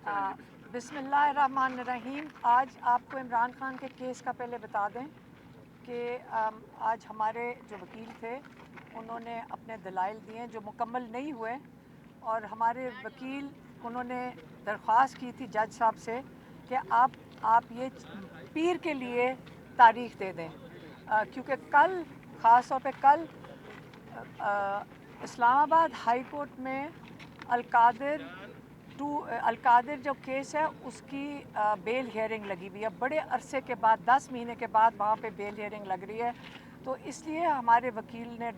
बिस्मिल्लाहिर्रहमानिर्रहीम। आज आपको इमरान खान के केस का पहले बता दें कि आज हमारे जो वकील थे उन्होंने अपने दलाइल दिए जो मुकम्मल नहीं हुए, और हमारे वकील उन्होंने दरख्वास्त की थी जज साहब से कि आप ये पीर के लिए तारीख़ दे दें, क्योंकि कल ख़ास तौर पे कल इस्लामाबाद हाई कोर्ट में अलकादिर जो केस है उसकी बेल हियरिंग लगी हुई है। बड़े अरसे के बाद 10 महीने के बाद वहाँ पे बेल हियरिंग लग रही है। तो इसलिए हमारे वकील ने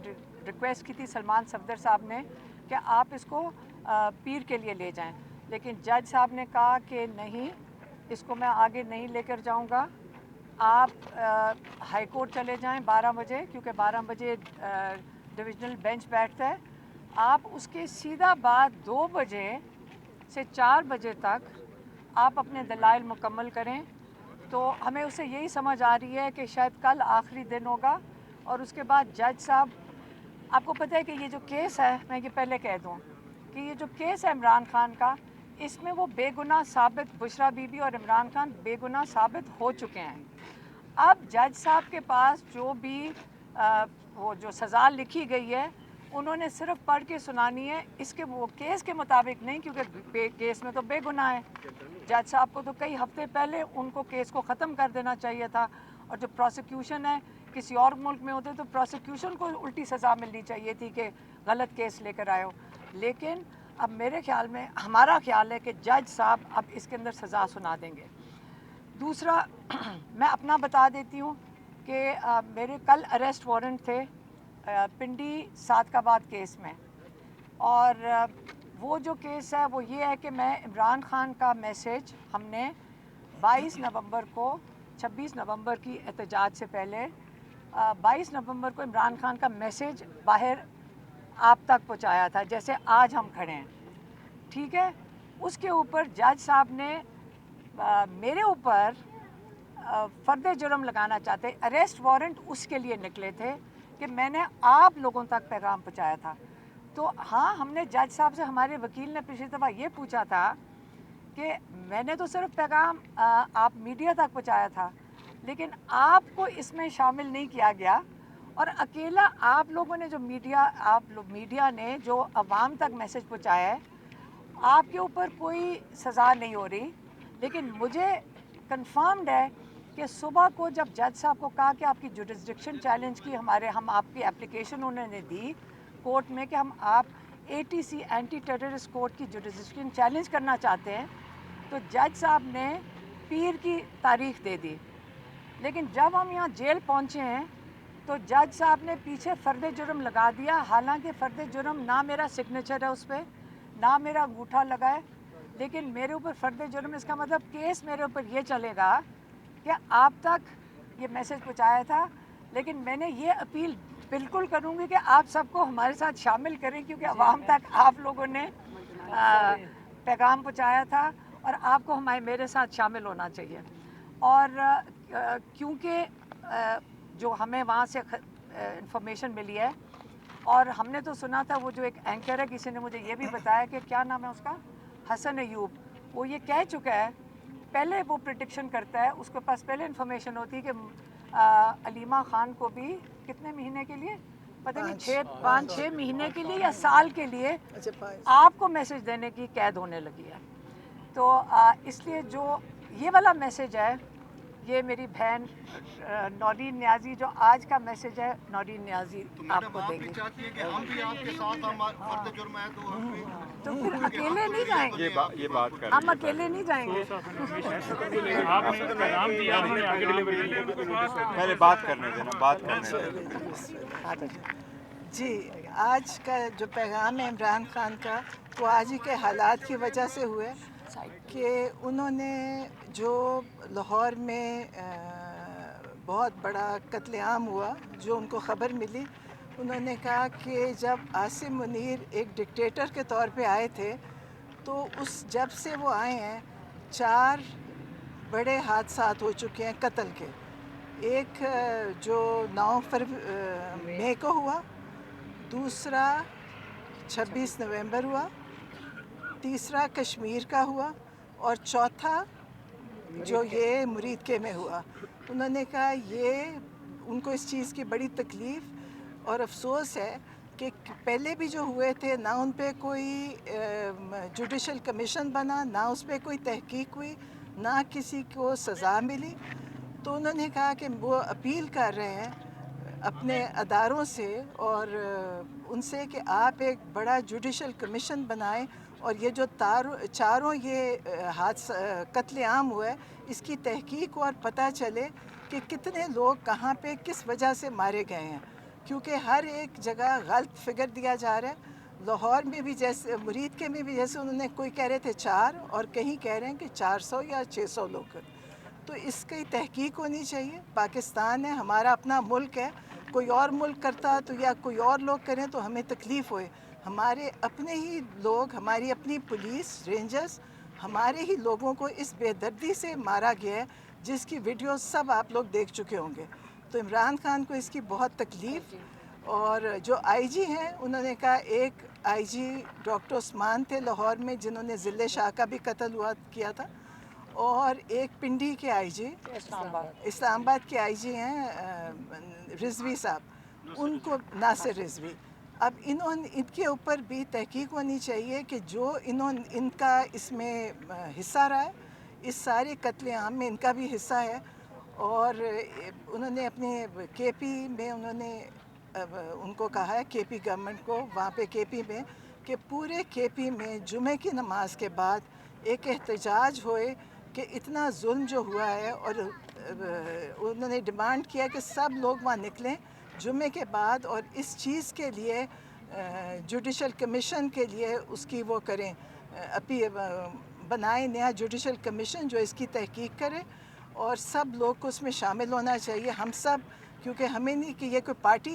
रिक्वेस्ट की थी सलमान सफदर साहब ने कि आप इसको पीर के लिए ले जाएं, लेकिन जज साहब ने कहा कि नहीं, इसको मैं आगे नहीं लेकर जाऊंगा। आप हाई कोर्ट चले जाएं 12 बजे, क्योंकि 12 बजे डिविजनल बेंच बैठता है। आप उसके सीधा बाद 2 बजे से 4 बजे तक आप अपने दलाइल मुकम्मल करें। तो हमें उससे यही समझ आ रही है कि शायद कल आखिरी दिन होगा, और उसके बाद जज साहब, आपको पता है कि ये जो केस है, मैं ये पहले कह दूं कि ये जो केस है इमरान खान का, इसमें वो बेगुनाह साबित, बुशरा बीबी और इमरान खान बेगुनाह साबित हो चुके हैं। अब जज साहब के पास जो भी वो जो सज़ा लिखी गई है उन्होंने सिर्फ पढ़ के सुनानी है, इसके वो केस के मुताबिक नहीं, क्योंकि केस में तो बेगुनाह है। जज साहब को तो कई हफ्ते पहले उनको केस को ख़त्म कर देना चाहिए था, और जो प्रोसिक्यूशन है, किसी और मुल्क में होते तो प्रोसिक्यूशन को उल्टी सज़ा मिलनी चाहिए थी कि गलत केस लेकर आए हो। लेकिन अब मेरे ख्याल में, हमारा ख्याल है कि जज साहब अब इसके अंदर सज़ा सुना देंगे। दूसरा मैं अपना बता देती हूँ कि मेरे कल अरेस्ट वारंट थे पिंडी सादकाबाद केस में, और वो जो केस है वो ये है कि मैं इमरान खान का मैसेज हमने 22 नवंबर को, 26 नवंबर की एहतजाज से पहले 22 नवंबर को इमरान खान का मैसेज बाहर आप तक पहुंचाया था, जैसे आज हम खड़े हैं, ठीक है। उसके ऊपर जज साहब ने मेरे ऊपर फ़र्द जुर्म लगाना चाहते, अरेस्ट वारंट उसके लिए निकले थे कि मैंने आप लोगों तक पैगाम पहुंचाया था। तो हाँ, हमने जज साहब से, हमारे वकील ने पिछली दफ़ा ये पूछा था कि मैंने तो सिर्फ पैगाम आप मीडिया तक पहुंचाया था, लेकिन आपको इसमें शामिल नहीं किया गया, और अकेला आप लोगों ने जो मीडिया ने जो अवाम तक मैसेज पहुंचाया है, आपके ऊपर कोई सज़ा नहीं हो रही। लेकिन मुझे कंफर्म्ड है कि सुबह को जब जज साहब को कहा कि आपकी जुरिस्डिक्शन चैलेंज की, हम आपकी एप्लीकेशन उन्होंने दी कोर्ट में कि आप ATC एंटी टेररिस्ट कोर्ट की जुरिस्डिक्शन चैलेंज करना चाहते हैं, तो जज साहब ने पीर की तारीख दे दी। लेकिन जब हम यहाँ जेल पहुँचे हैं तो जज साहब ने पीछे फ़र्द जुर्म लगा दिया, हालांकि फ़र्द जुर्म ना मेरा सिग्नेचर है उस पर, ना मेरा अंगूठा लगा है, लेकिन मेरे ऊपर फ़र्द जुर्म, इसका मतलब केस मेरे ऊपर ये चलेगा कि आप तक ये मैसेज पहुँचाया था। लेकिन मैंने ये अपील बिल्कुल करूँगी कि आप सबको हमारे साथ शामिल करें, क्योंकि आवाम तक आप लोगों ने पैगाम पहुँचाया था, और आपको मेरे साथ शामिल होना चाहिए। और क्योंकि जो हमें वहाँ से इंफॉर्मेशन मिली है, और हमने तो सुना था, वो जो एक एंकर है, किसी ने मुझे ये भी बताया कि क्या नाम है उसका, हसन अयूब, वो ये कह चुका है, पहले वो प्रिडिक्शन करता है, उसके पास पहले इंफॉर्मेशन होती है कि अलीमा खान को भी कितने महीने के लिए, पता नहीं 5-6 महीने के लिए या साल के लिए आपको मैसेज देने की कैद होने लगी है। तो इसलिए जो ये वाला मैसेज है, ये मेरी बहन नौरीन नियाजी, जो आज का मैसेज है, नौरीन नियाजी आपको देगी। तो फिर अकेले नहीं जाएंगे, ये बात कर, हम अकेले नहीं जाएंगे। पहले बात करने देना, बात करने देना। जी, आज का जो पैगाम है इमरान खान का, वो आज ही के हालात की वजह से हुए कि उन्होंने जो लाहौर में बहुत बड़ा कत्लेआम हुआ, जो उनको ख़बर मिली, उन्होंने कहा कि जब आसिम मुनीर एक डिक्टेटर के तौर पे आए थे, तो जब से वो आए हैं 4 बड़े हादसात हो चुके हैं कत्ल के। एक जो 9 मई को हुआ, दूसरा 26 नवंबर हुआ, तीसरा कश्मीर का हुआ, اور چوتھا جو یہ مرید کے میں ہوا، انہوں نے کہا یہ ان کو اس چیز کی بڑی تکلیف اور افسوس ہے کہ پہلے بھی جو ہوئے تھے نہ ان پہ کوئی جوڈیشل کمیشن بنا، نہ اس پہ کوئی تحقیق ہوئی، نہ کسی کو سزا ملی. تو انہوں نے کہا کہ وہ اپیل کر رہے ہیں اپنے اداروں سے اور ان سے کہ آپ ایک بڑا جوڈیشل کمیشن بنائیں اور یہ جو چاروں یہ حادثہ قتل عام ہوا ہے اس کی تحقیق اور پتہ چلے کہ کتنے لوگ کہاں پہ کس وجہ سے مارے گئے ہیں، کیونکہ ہر ایک جگہ غلط فگر دیا جا رہا ہے. لاہور میں بھی جیسے مرید کے میں بھی جیسے انہوں نے کوئی کہہ رہے تھے 4 اور کہیں کہہ رہے ہیں کہ 400 یا 600 لوگ. تو اس کی تحقیق ہونی چاہیے. پاکستان ہے، ہمارا اپنا ملک ہے، کوئی اور ملک کرتا تو یا کوئی اور لوگ کریں تو ہمیں تکلیف ہوئے. ہمارے اپنے ہی لوگ، ہماری اپنی پولیس رینجرز ہمارے ہی لوگوں کو اس بے دردی سے مارا گیا ہے جس کی ویڈیوز سب آپ لوگ دیکھ چکے ہوں گے. تو عمران خان کو اس کی بہت تکلیف. اور جو آئی جی ہیں انہوں نے کہا، ایک آئی جی ڈاکٹر عثمان تھے لاہور میں جنہوں نے ضلع شاہ کا بھی قتل کیا تھا، اور ایک پنڈی کے آئی جی اسلام آباد کے آئی جی ہیں رضوی صاحب، ان کو ناصر رضوی. اب ان کے اوپر بھی تحقیق ہونی چاہیے کہ جو ان کا اس میں حصہ رہا ہے، اس سارے قتل عام میں ان کا بھی حصہ ہے. اور انہوں نے اپنے کے پی میں انہوں نے ان کو کہا ہے کے پی گورنمنٹ کو وہاں پہ کے پی میں کہ پورے کے پی میں جمعہ کی نماز کے بعد ایک احتجاج ہوئے کہ اتنا ظلم جو ہوا ہے. اور انہوں نے ڈیمانڈ کیا کہ سب لوگ وہاں نکلیں جمعے کے بعد اور اس چیز کے لیے جوڈیشل کمیشن کے لیے اس کی وہ کریں، بنائیں نیا جوڈیشل کمیشن جو اس کی تحقیق کرے. اور سب لوگ کو اس میں شامل ہونا چاہیے، ہم سب، کیونکہ ہمیں نہیں کہ یہ کوئی پارٹی